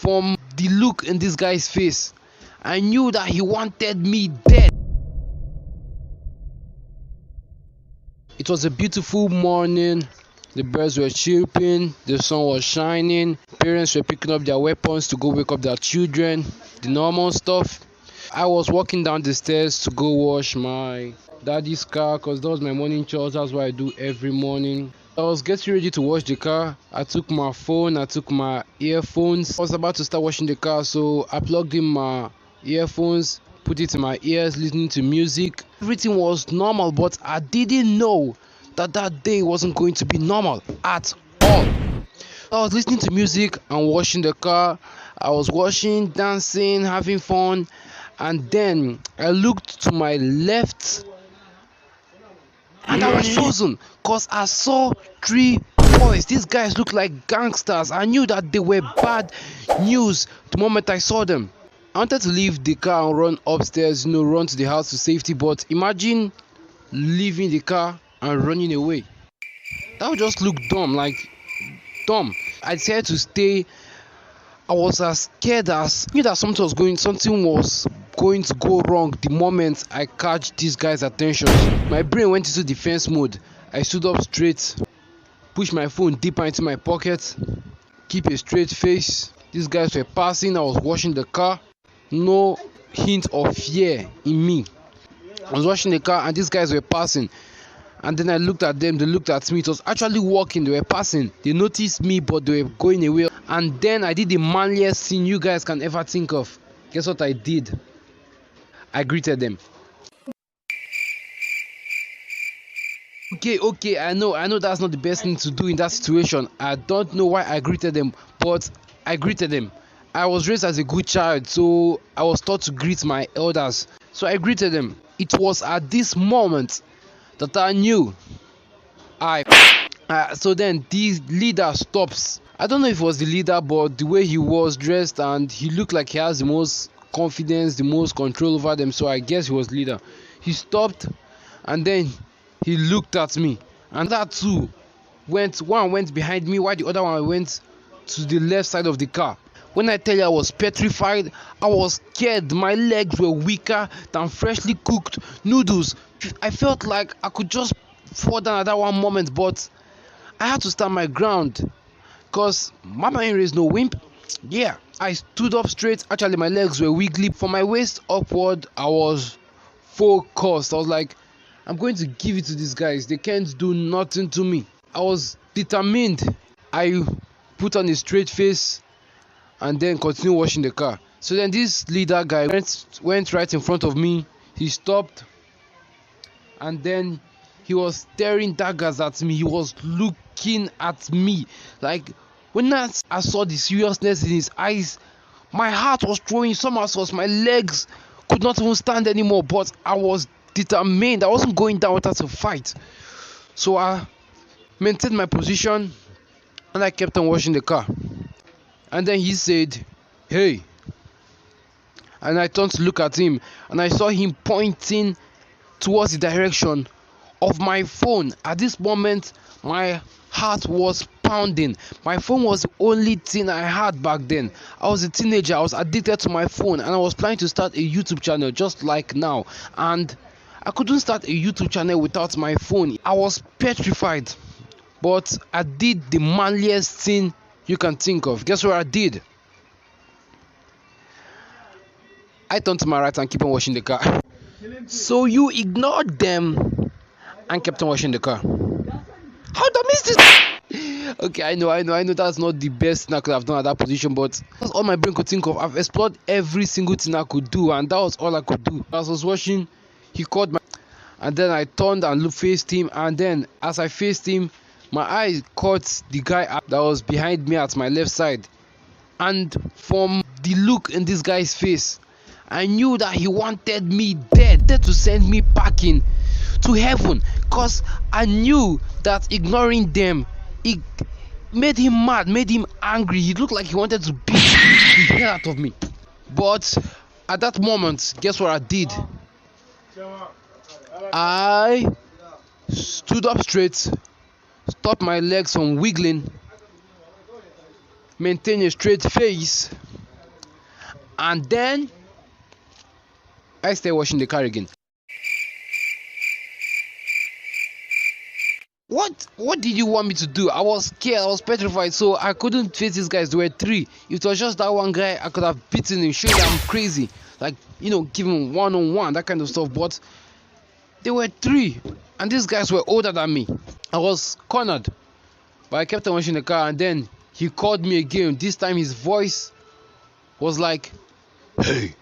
from the look in this guy's face, I knew that he wanted me dead. It was a beautiful morning. The birds were chirping, the sun was shining, parents were picking up their weapons to go wake up their children, the normal stuff. I was walking down the stairs to go wash my daddy's car because that was my morning chores. That's what I do every morning. I was getting ready to wash the car. I took my phone, I took my earphones. I was about to start washing the car, so I plugged in my earphones, put it in my ears, listening to music. Everything was normal, but I didn't know that day wasn't going to be normal at all. I was listening to music and washing the car. I was washing, dancing, having fun, and then I looked to my left and I was frozen because I saw 3 boys. These guys looked like gangsters. I knew that they were bad news the moment I saw them. I wanted to leave the car and run upstairs, run to the house to safety, but imagine leaving the car and running away. That would just look dumb, dumb. I decided to stay. I was as scared as I knew that something was going to go wrong the moment I catch these guys' attention. My brain went into defense mode. I stood up straight, pushed my phone deeper into my pocket, keep a straight face. These guys were passing. I was washing the car. No hint of fear in me. I was washing the car and these guys were passing. And then I looked at them, they looked at me. It was actually walking, they were passing. They noticed me, but they were going away. And then I did the manliest thing you guys can ever think of. Guess what I did? I greeted them. Okay, I know that's not the best thing to do in that situation. I don't know why I greeted them, but I greeted them. I was raised as a good child, so I was taught to greet my elders. So I greeted them. It was at this moment that I knew so then the leader stops. I don't know if it was the leader, but the way he was dressed and he looked like he has the most confidence, the most control over them, so I guess he was leader. He stopped and then he looked at me, and that two one went behind me while the other one went to the left side of the car. When I tell you I was petrified, I was scared. My legs were weaker than freshly cooked noodles. I felt like I could just fall down at that one moment, but I had to stand my ground because Mama Henry is no wimp. Yeah, I stood up straight. Actually, my legs were wiggly. From my waist upward, I was focused. I was like, I'm going to give it to these guys. They can't do nothing to me. I was determined. I put on a straight face and then continued washing the car. So then this leader guy went right in front of me. He stopped and then he was staring daggers at me. He was looking at me. Like, when I saw the seriousness in his eyes, my heart was throwing somersaults. My legs could not even stand anymore, but I was determined. I wasn't going down without a fight. So I maintained my position and I kept on washing the car. And then he said, "Hey." And I turned to look at him and I saw him pointing towards the direction of my phone. At this moment, my heart was pounding. My phone was the only thing I had back then. I was a teenager. I was addicted to my phone and I was planning to start a YouTube channel just like now. And I couldn't start a YouTube channel without my phone. I was petrified. But I did the manliest thing you can think of. Guess what I did? I turned to my right and kept on washing the car. So you ignored them and kept on washing the car. How did I miss this? Okay, I know that's not the best thing I could have done at that position, but that's all my brain could think of. I've explored every single thing I could do, and that was all I could do. As I was washing, he caught my, and then I turned and faced him, and then as I faced him, my eye caught the guy that was behind me at my left side. And from the look in this guy's face, I knew that he wanted me dead, to send me packing to heaven, because I knew that ignoring them, it made him mad, made him angry. He looked like he wanted to beat the hell out of me. But at that moment, guess what I did? I stood up straight, stopped my legs from wiggling, maintained a straight face, And then I started washing the car again. What did you want me to do? I was scared, I was petrified, so I couldn't face these guys. There were three. If it was just that one guy, I could have beaten him, showing that I'm crazy, like, you know, give him one-on-one, that kind of stuff. But there were three, and these guys were older than me. I was cornered, but I kept on washing the car. And then he called me again. This time his voice was like, "Hey."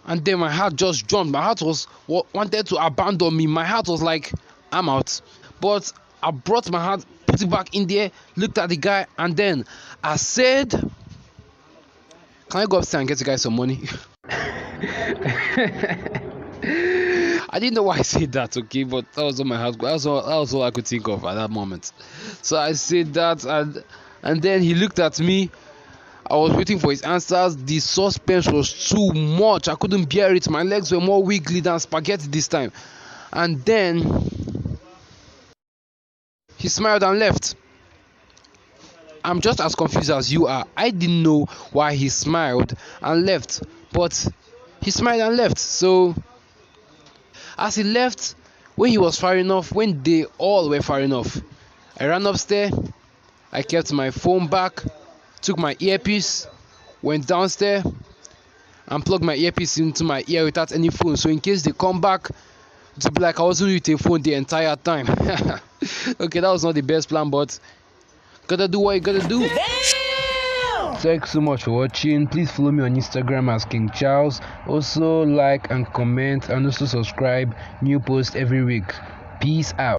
And then my heart just jumped. My heart wanted to abandon me. My heart was like, I'm out. But I brought my heart, put it back in there, looked at the guy, and then I said, "Can I go upstairs and get the guy some money?" I didn't know why I said that, okay, but that was on my heart. That was all I could think of at that moment. So I said that, and then he looked at me. I was waiting for his answers. The suspense was too much. I couldn't bear it. My legs were more wiggly than spaghetti this time. And then he smiled and left. I'm just as confused as you are. I didn't know why he smiled and left, but he smiled and left. So as he left, when he was far enough, when they all were far enough, I ran upstairs. I kept my phone back, took my earpiece, went downstairs, and plugged my earpiece into my ear without any phone. So in case they come back, to be like I wasn't with a phone the entire time. Okay, that was not the best plan, but gotta do what you gotta do. Damn! Thanks so much for watching. Please follow me on Instagram as King Charles. Also like and comment and also subscribe. New post every week. Peace out.